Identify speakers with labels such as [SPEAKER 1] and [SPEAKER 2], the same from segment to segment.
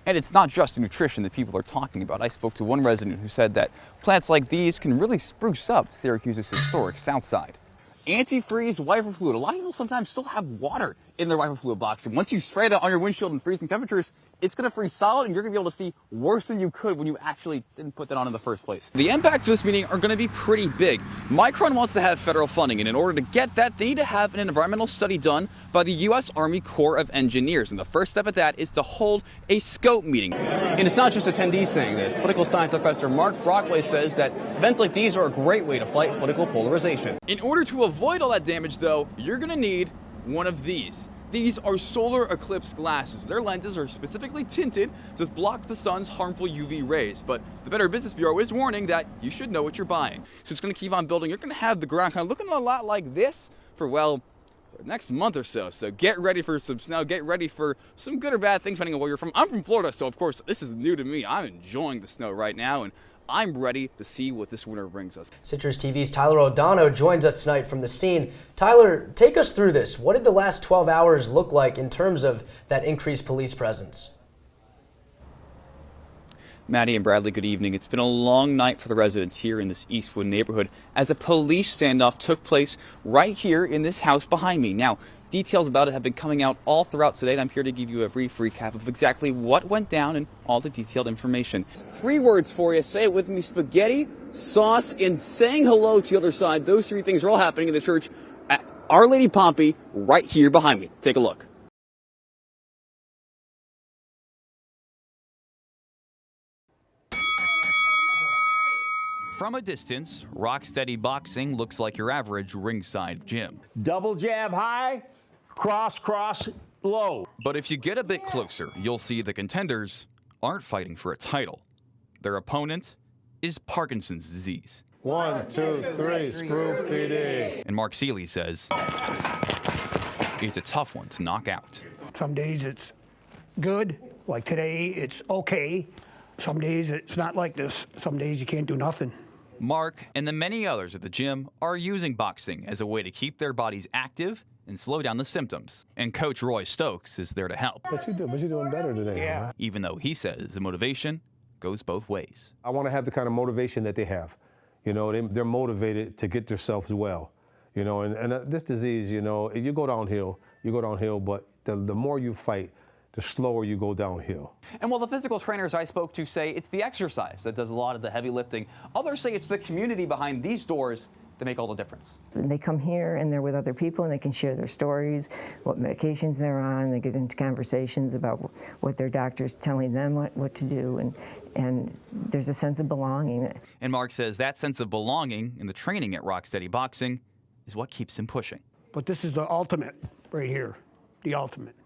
[SPEAKER 1] And it's not just the nutrition that people are talking about. I spoke to one resident who said that plants like these can really spruce up Syracuse's historic South Side. Antifreeze wiper fluid. A lot of people sometimes still have water in their wiper fluid box. And once you spray that on your windshield in freezing temperatures, it's going to freeze solid and you're going to be able to see worse than you could when you actually didn't put that on in the first place. The impacts of this meeting are going to be pretty big. Micron wants to have federal funding, and in order to get that, they need to have an environmental study done by the U.S. Army Corps of Engineers. And the first step of that is to hold a scope meeting. And it's not just attendees saying this. Political science professor Mark Brockway says that events like these are a great way to fight political polarization. In order to avoid all that damage, though, you're going to need one of these. These are solar eclipse glasses. Their lenses are specifically tinted to block the sun's harmful UV rays. But the Better Business Bureau is warning that you should know what you're buying. So it's going to keep on building. You're going to have the ground kind of looking a lot like this for, well, the next month or so. So get ready for some snow. Get ready for some good or bad things depending on where you're from. I'm from Florida, so of course this is new to me. I'm enjoying the snow right now, and I'm ready to see what this winter brings us.
[SPEAKER 2] Citrus TV's Tyler Oldano joins us tonight from the scene. Tyler, take us through this. What did the last 12 hours look like in terms of that increased police presence?
[SPEAKER 1] Maddie and Bradley, good evening. It's been a long night for the residents here in this Eastwood neighborhood as a police standoff took place right here in this house behind me. Now, details about it have been coming out all throughout today, and I'm here to give you a brief recap of exactly what went down and all the detailed information. 3 words for you. Say it with me: spaghetti, sauce, and saying hello to the other side. Those 3 things are all happening in the church at Our Lady Pompey right here behind me. Take a look. From a distance, Rocksteady Boxing looks like your average ringside gym.
[SPEAKER 3] Double jab high, cross, low.
[SPEAKER 1] But if you get a bit closer, you'll see the contenders aren't fighting for a title. Their opponent is Parkinson's disease.
[SPEAKER 4] 1, 2, 3, screw PD.
[SPEAKER 1] And Mark Seeley says it's a tough one to knock out.
[SPEAKER 5] Some days it's good, like today it's okay. Some days it's not like this. Some days you can't do nothing.
[SPEAKER 1] Mark and the many others at the gym are using boxing as a way to keep their bodies active and slow down the symptoms. And Coach Roy Stokes is there to help.
[SPEAKER 4] But you're doing better today.
[SPEAKER 5] Yeah.
[SPEAKER 4] Huh?
[SPEAKER 1] Even though he says the motivation goes both ways.
[SPEAKER 4] I want to have the kind of motivation that they have. You know, they're motivated to get themselves well. You know, and this disease, you know, you go downhill, but the more you fight, the slower you go downhill.
[SPEAKER 1] And while the physical trainers I spoke to say it's the exercise that does a lot of the heavy lifting, others say it's the community behind these doors that make all the difference.
[SPEAKER 6] They come here and they're with other people and they can share their stories, what medications they're on. They get into conversations about what their doctor's telling them what to do, and there's a sense of belonging.
[SPEAKER 1] And Mark says that sense of belonging in the training at Rocksteady Boxing is what keeps him pushing.
[SPEAKER 5] But this is the ultimate right here, the ultimate.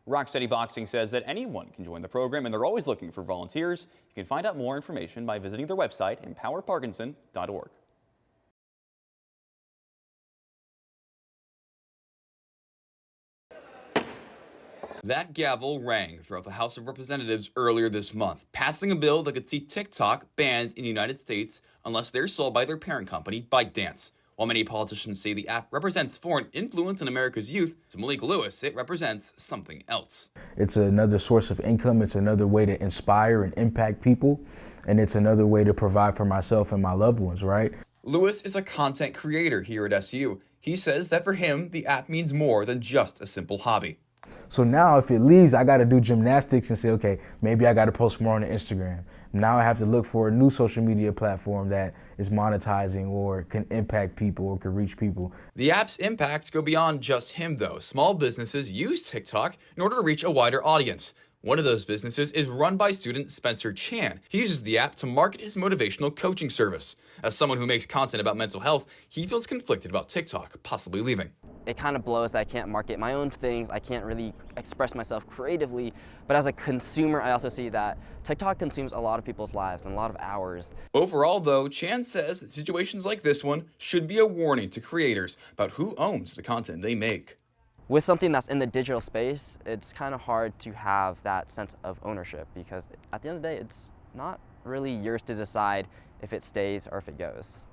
[SPEAKER 1] Rocksteady Boxing says that anyone can join the program, and they're always looking for volunteers. You can find out more information by visiting their website, empowerparkinson.org. That gavel rang throughout the House of Representatives earlier this month, passing a bill that could see TikTok banned in the United States unless they're sold by their parent company, ByteDance. While many politicians say the app represents foreign influence in America's youth, to Malik Lewis, it represents something else.
[SPEAKER 7] It's another source of income. It's another way to inspire and impact people. And it's another way to provide for myself and my loved ones, right?
[SPEAKER 1] Lewis is a content creator here at SU. He says that for him, the app means more than just a simple hobby.
[SPEAKER 7] So now if it leaves, I got to do gymnastics and say, okay, maybe I got to post more on the Instagram. Now I have to look for a new social media platform that is monetizing or can impact people or can reach people.
[SPEAKER 1] The app's impacts go beyond just him, though. Small businesses use TikTok in order to reach a wider audience. One of those businesses is run by student Spencer Chan. He uses the app to market his motivational coaching service. As someone who makes content about mental health, he feels conflicted about TikTok possibly leaving.
[SPEAKER 8] It kind of blows that I can't market my own things. I can't really express myself creatively. But as a consumer, I also see that TikTok consumes a lot of people's lives and a lot of hours.
[SPEAKER 1] Overall, though, Chan says that situations like this one should be a warning to creators about who owns the content they make.
[SPEAKER 8] With something that's in the digital space, it's kind of hard to have that sense of ownership because at the end of the day, it's not really yours to decide if it stays or if it goes.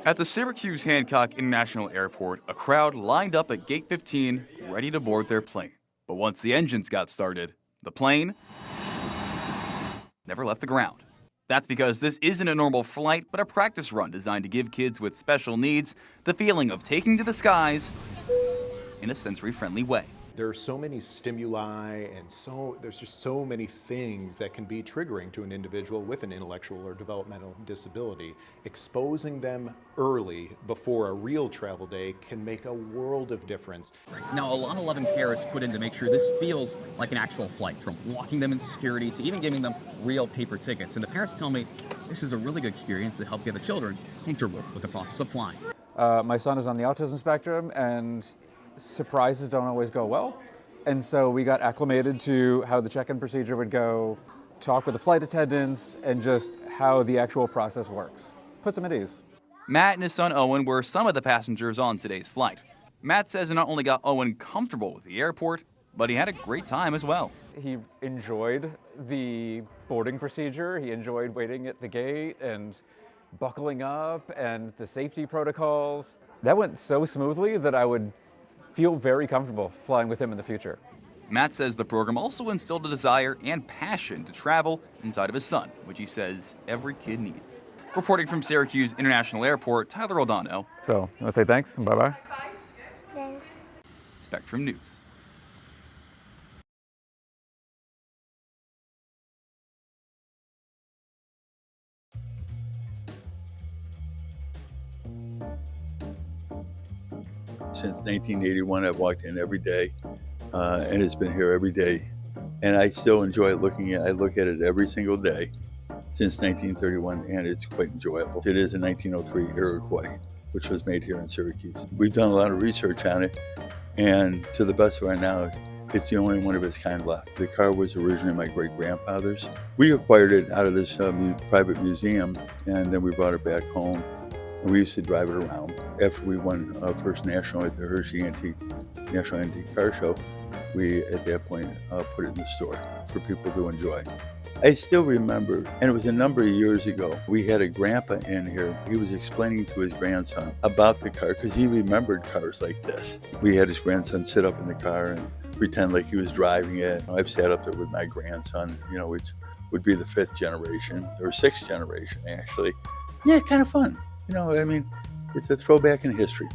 [SPEAKER 1] At the Syracuse Hancock International Airport, a crowd lined up at Gate 15, ready to board their plane. But once the engines got started, the plane never left the ground. That's because this isn't a normal flight, but a practice run designed to give kids with special needs the feeling of taking to the skies in a sensory-friendly way.
[SPEAKER 9] There are so many stimuli and there's just so many things that can be triggering to an individual with an intellectual or developmental disability. Exposing them early before a real travel day can make a world of difference.
[SPEAKER 1] Now, a lot of love and care is put in to make sure this feels like an actual flight, from walking them into security to even giving them real paper tickets. And the parents tell me this is a really good experience to help get the children comfortable with the process of flying.
[SPEAKER 10] My son is on the autism spectrum, and surprises don't always go well. And so we got acclimated to how the check-in procedure would go, talk with the flight attendants, and just how the actual process works. Puts them at ease.
[SPEAKER 1] Matt and his son Owen were some of the passengers on today's flight. Matt says it not only got Owen comfortable with the airport, but he had a great time as well.
[SPEAKER 10] He enjoyed the boarding procedure. He enjoyed waiting at the gate and buckling up and the safety protocols. That went so smoothly that I would feel very comfortable flying with him in the future.
[SPEAKER 1] Matt says the program also instilled a desire and passion to travel inside of his son, which he says every kid needs. Reporting from Syracuse International Airport, Tyler Oldano.
[SPEAKER 10] So, you want to say thanks and bye-bye?
[SPEAKER 11] Thanks.
[SPEAKER 1] Spectrum News.
[SPEAKER 12] Since 1981, I've walked in every day, and it's been here every day. And I still enjoy looking at it. I look at it every single day since 1931, and it's quite enjoyable. It is a 1903 Iroquois, which was made here in Syracuse. We've done a lot of research on it, and to the best of our knowledge, it's the only one of its kind left. The car was originally my great-grandfather's. We acquired it out of this private museum, and then we brought it back home. And we used to drive it around. After we won first national at the Hershey National Antique Car Show, we, at that point, put it in the store for people to enjoy. I still remember, and it was a number of years ago, we had a grandpa in here. He was explaining to his grandson about the car because he remembered cars like this. We had his grandson sit up in the car and pretend like he was driving it. I've sat up there with my grandson, which would be the 5th generation, or 6th generation, actually. Yeah, it's kind of fun. It's a throwback in history.